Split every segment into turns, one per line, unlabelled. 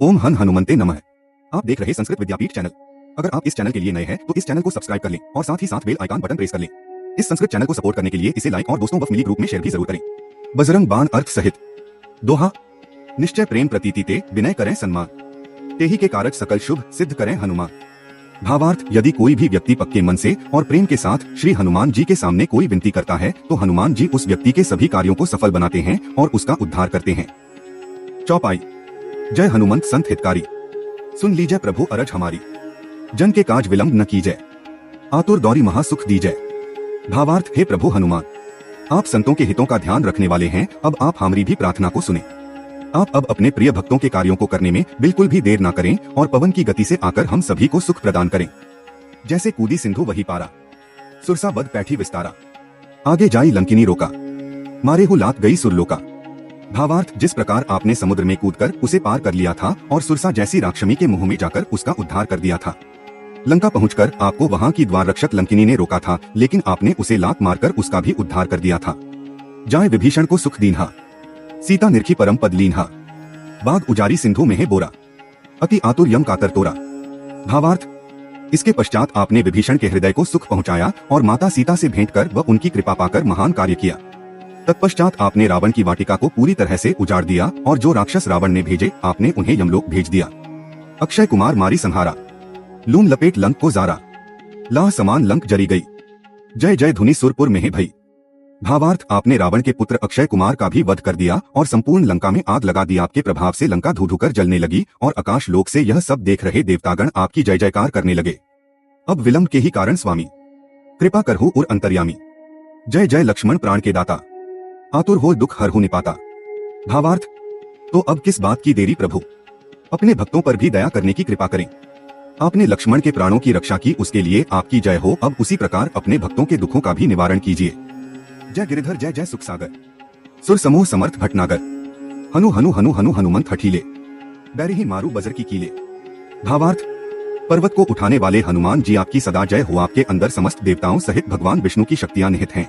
ओम हन हनुमंते नमः। आप देख रहे संस्कृत विद्यापीठ चैनल। अगर आप इस चैनल के लिए नए हैं तो इस चैनल को सब्सक्राइब कर लें और साथ ही साथ बेल आइकन बटन प्रेस कर लें। इस संस्कृत चैनल को सपोर्ट करने के लिए इसे लाइक और दोस्तों व फैमिली ग्रुप में शेयर भी जरूर करें। बजरंग बाण अर्थ सहित। दोहा। निश्चय प्रेम प्रतीति ते विनय करें सन्मान, तेहि के कारक सकल शुभ सिद्ध करें हनुमान। भावार्थ, यदि कोई भी व्यक्ति पक्के मन से और प्रेम के साथ श्री हनुमान जी के सामने कोई विनती करता है तो हनुमान जी उस व्यक्ति के सभी कार्यों को सफल बनाते हैं और उसका उद्धार करते हैं। चौपाई। जय हनुमंत संत हितकारी, सुन लीजय प्रभु अरज हमारी। जन के काज विलंब न कीजय, आतुर दौरी महासुख दीजय। भावार्थ, हे प्रभु हनुमान, आप संतों के हितों का ध्यान रखने वाले हैं, अब आप हमारी भी प्रार्थना को सुने। आप अब अपने प्रिय भक्तों के कार्यों को करने में बिल्कुल भी देर ना करें और पवन की गति से आकर हम सभी को सुख प्रदान करें। जैसे कूदी सिंधु वही पारा, सुरसा बद पैठी विस्तारा। आगे जाई लंकिनी रोका, मारे हु लात गई सुरलोका। भावार्थ, जिस प्रकार आपने समुद्र में कूदकर उसे पार कर लिया था और सुरसा जैसी राक्षमी के मुंह में जाकर उसका उद्धार कर दिया था। लंका पहुंचकर आपको वहां की द्वार रक्षक लंकिनी ने रोका था, लेकिन आपने उसे लात मारकर उसका भी उद्धार कर दिया था। जाए विभीषण को सुख दीन्हा, सीता निरखी परम पद लीन्हा। बाग उजारी सिंधु में है बोरा, अति आतुर यम कातर तोरा। भावार्थ, इसके पश्चात आपने विभीषण के हृदय को सुख पहुंचाया और माता सीता से भेंट कर व उनकी कृपा पाकर महान कार्य किया। तत्पश्चात आपने रावण की वाटिका को पूरी तरह से उजाड़ दिया और जो राक्षस रावण ने भेजे आपने उन्हें यमलोक भेज दिया। अक्षय कुमार मारी संहारा, लूम लपेट लंक को जारा। लाह समान लंक जरी गई, जय जय धुनि सुरपुर में है भई। भावार्थ, आपने रावण के पुत्र अक्षय कुमार का भी वध कर दिया और संपूर्ण लंका में आग लगा दी। आपके प्रभाव से लंका धू धू कर जलने लगी और आकाश लोक से यह सब देख रहे देवतागण आपकी जय जयकार करने लगे। अब विलंब के ही कारण स्वामी, कृपा करहु उर अंतर्यामी। जय जय लक्ष्मण प्राण के दाता, आतुर हो दुख हरहु निपाता। भावार्थ, तो अब किस बात की देरी प्रभु, अपने भक्तों पर भी दया करने की कृपा करें। आपने लक्ष्मण के प्राणों की रक्षा की, उसके लिए आपकी जय हो। अब उसी प्रकार अपने भक्तों के दुखों का भी निवारण कीजिए। जय गिरिधर जय जय सुख सागर, सुर समूह समर्थ भटनागर। हनु हनु हनु हनु हनुमंत हठीले, बैरिहि मारू बजर की कीले। भावार्थ, पर्वत को उठाने वाले हनुमान जी आपकी सदा जय हो। आपके अंदर समस्त देवताओं सहित भगवान विष्णु की शक्तियां निहित हैं।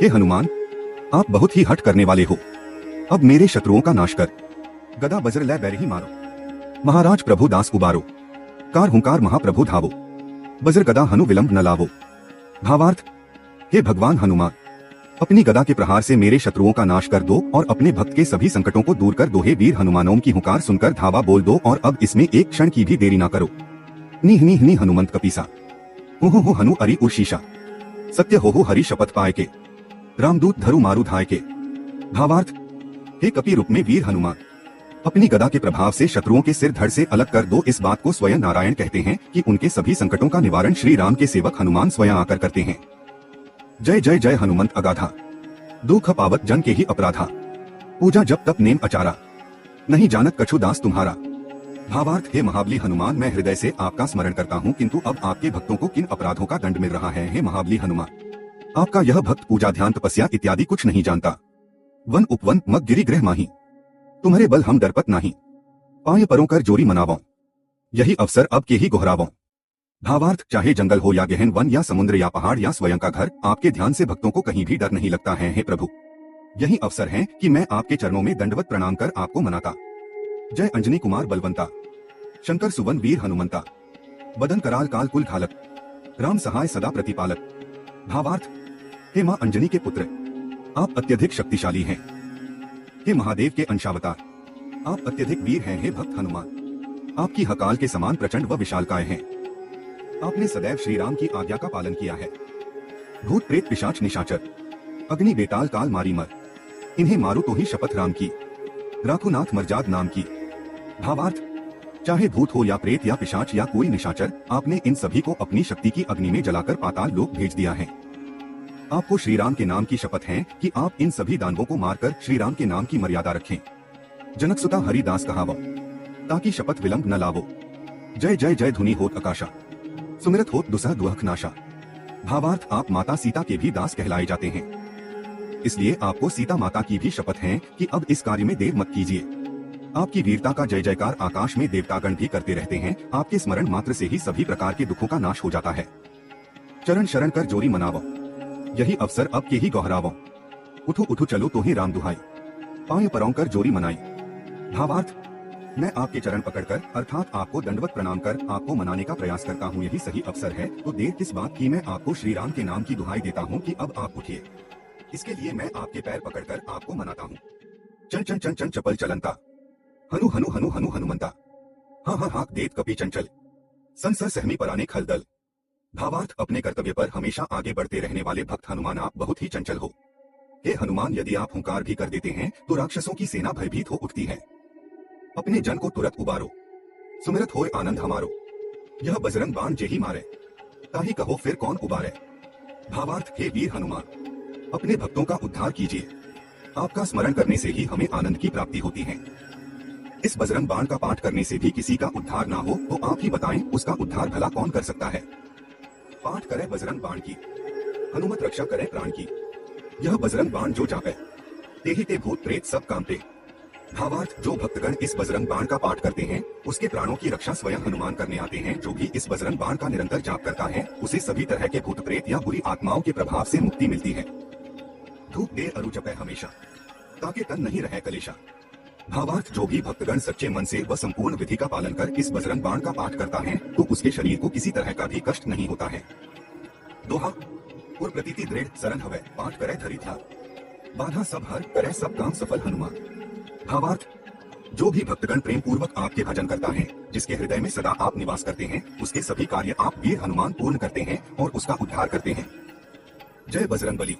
हे हनुमान, आप बहुत ही हठ करने वाले हो। अब मेरे शत्रुओं का नाश कर, गदा बजर लै बैरिहि मारो। महाराज प्रभु दास उबारो, कार हुंकार महाप्रभु धावो। बजर गदा हनु विलंब न लावो। भावार्थ, हे भगवान हनुमान, अपनी गदा के प्रहार से मेरे शत्रुओं का नाश कर दो और अपने भक्त के सभी संकटों को दूर कर दो। हे वीर हनुमानों की हुंकार सुनकर धावा बोल दो और अब इसमें एक क्षण की भी देरी ना करो। निह निह निह हनुमंत कपीसा, हो हनु अरि उर्शीशा। सत्य हो हरि शपथ पाए के, रामदूत धरु मारू धाय के। भावार्थ, हे कपि रूप में वीर हनुमान, अपनी गदा के प्रभाव से शत्रुओं के सिर धड़ से अलग कर दो। इस बात को स्वयं नारायण कहते हैं कि उनके सभी संकटों का निवारण श्री राम के सेवक हनुमान स्वयं आकर करते हैं। जय जय जय हनुमंत अगाधा, दुख पावत जन के ही अपराधा। पूजा जब तप नेम अचारा, नहीं जानत कछु दास तुम्हारा। भावार्थ, हे महाबली हनुमान, मैं हृदय से आपका स्मरण करता हूँ, किंतु अब आपके भक्तों को किन अपराधों का दंड मिल रहा है। हे महाबली हनुमान, आपका यह भक्त पूजा ध्यान तपस्या इत्यादि कुछ नहीं जानता। वन उपवन मग गिरि गृह माही, तुम्हारे बल हम डरपत नाही। पाय परों कर जोरी मनावों, यही अवसर अब के ही गोहरावों। भावार्थ, चाहे जंगल हो या गहन वन या समुद्र या पहाड़ या स्वयं का घर, आपके ध्यान से भक्तों को कहीं भी डर नहीं लगता है। हे प्रभु, यही अवसर है कि मैं आपके चरणों में दंडवत प्रणाम कर आपको मनाता। जय अंजनी कुमार बलवंता, शंकर सुवन वीर हनुमंता। बदन कराल काल कुल घालक, राम सहाय सदा प्रतिपालक। भावार्थ, हे मां अंजनी के पुत्र, आप अत्यधिक शक्तिशाली हैं। हे महादेव के अंशावतार, आप अत्यधिक वीर हैं। हे भक्त हनुमान, आपकी हकाल के समान प्रचंड व विशालकाय हैं। आपने सदैव श्री राम की आज्ञा का पालन किया है। भूत प्रेत पिशाच निशाचर, अग्नि बेताल काल मारी मर, इन्हें मारो तो ही शपथ राम की, राखो नाथ मर्जाद नाम की। भावार्थ, चाहे भूत हो या प्रेत या पिशाच या कोई निशाचर, आपने इन सभी को अपनी शक्ति की अग्नि में जलाकर पाताल लोक भेज दिया है। आपको श्री राम के नाम की शपथ है कि आप इन सभी दानवों को मारकर श्री राम के नाम की मर्यादा रखें। जनक सुता हरिदास कहावो, ताकि शपथ विलंब न लावो। जय जय जय धुनि होत आकाशा, सुमिरत होत दुसह दुहक नाशा। भावार्थ, आप माता सीता के भी दास कहलाए जाते हैं, इसलिए आपको सीता माता की भी शपथ है कि अब इस कार्य में देर मत कीजिए। आपकी वीरता का जय जयकार आकाश में देवतागण भी करते रहते हैं। आपके स्मरण मात्र से ही सभी प्रकार के दुखों का नाश हो जाता है। चरण शरण कर जोरी मनावो, यही अवसर अब के ही गौहरावो। उठो उठो चलो तो ही राम दुहाई, पांव परों कर जोरी मनाई। भावार्थ, मैं आपके चरण पकड़कर अर्थात आपको दंडवत प्रणाम कर आपको मनाने का प्रयास करता हूँ। यही सही अवसर है तो देर किस बात की, मैं आपको श्री राम के नाम की दुहाई देता हूँ कि अब आप उठिए। इसके लिए मैं आपके पैर पकड़कर आपको मनाता हूँ। चन चन चन चन चपल चलंता, हनु हनु हनु हनु हनुमंता, हाँ हाँ हाँ देत कपि चंचल, संसर सहमी पराने खलदल। भावार्थ, अपने कर्तव्य पर हमेशा आगे बढ़ते रहने वाले भक्त हनुमान आप बहुत ही चंचल हो। हे हनुमान, यदि आप हुंकार भी कर देते हैं तो राक्षसों की सेना भयभीत हो उठती है। अपने जन को तुरंत उबारो, सुमिरत होए आनंद हमारो। यह बजरंग बाण जेही मारे, ताही कहो फिर कौन उबारे। भावार्थ, हे वीर हनुमान, अपने भक्तों का उद्धार कीजिए। आपका स्मरण करने से ही हमें आनंद की प्राप्ति होती है। इस बजरंग बाण का पाठ करने से भी किसी का उद्धार ना हो तो आप ही बताएं उसका उद्धार भला कौन कर सकता है। पाठ करे बजरंग बाण की, हनुमत रक्षा करे प्राण की। यह बजरंग बाण जो जापे, तेहि ते भूत प्रेत सब कांपे। भावार्थ, जो भक्तगण इस बजरंग बाण का पाठ करते हैं उसके प्राणों की रक्षा स्वयं हनुमान करने आते हैं। जो भी इस बजरंग बाण का निरंतर जाप करता है उसे सभी तरह के भूत प्रेत या बुरी आत्माओं के प्रभाव से मुक्ति मिलती है। धूप दे अरु जपे हमेशा, ताकि तन नहीं रहे कलेशा। भावार्थ, जो भी भक्तगण सच्चे मन से व संपूर्ण विधि का पालन कर इस बजरंग बाण का पाठ करता है तो उसके शरीर को किसी तरह का भी कष्ट नहीं होता है। दोहा, और प्रतीति दृढ़ सरन हवे, पाठ करे धरि ध्यान, बाधा सब हर करे सब काम सफल हनुमान। भावार्थ, जो भी भक्तगण प्रेम पूर्वक आपके भजन करता है, जिसके हृदय में सदा आप निवास करते हैं, उसके सभी कार्य आप वीर हनुमान पूर्ण करते हैं और उसका उद्धार करते हैं। जय बजरंग बली।